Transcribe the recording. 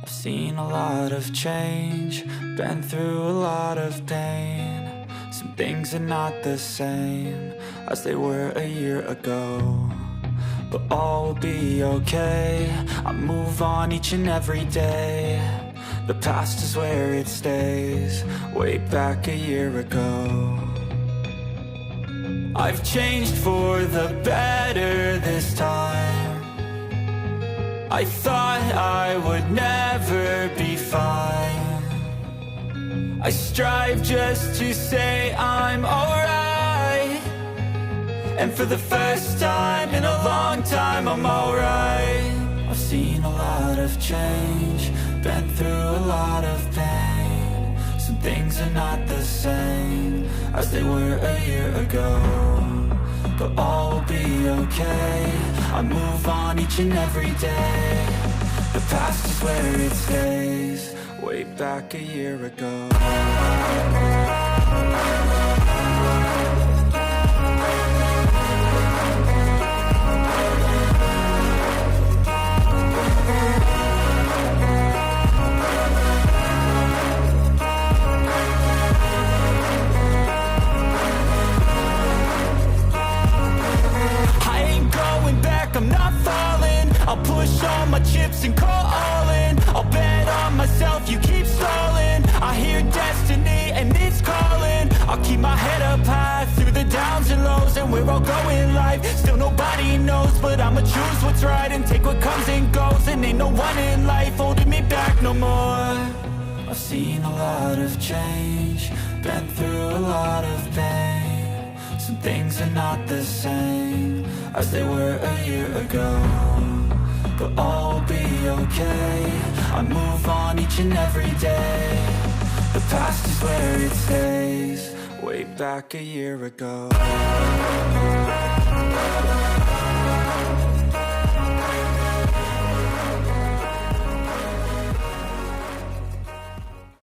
I've seen a lot of change, been through a lot of pain. Some things are not the same as they were a year ago, but all will be okay. I move on each and every day. The past is where it stays, way back a year ago. I've changed for the better this time. I thought I would never be fine. I strive just to say I'm alright, and for the first time in a long time I'm alright. I've seen a lot of change, been through a lot of pain. Some things are not the same as they were a year ago, but all will be okay. I move on each and every day. The past is where it stays, way back a year ago. I'm not falling, I'll push all my chips and call all in. I'll bet on myself, you keep stalling. I hear destiny and it's calling. I'll keep my head up high through the downs and lows, and we're all going live. Still nobody knows, but I'ma choose what's right and take what comes and goes. And ain't no one in life holding me back no more. I've seen a lot of change, been through a lot of pain. Some things are not the same as they were a year ago, but all will be okay. I move on each and every day. The past is where it stays, way back a year ago.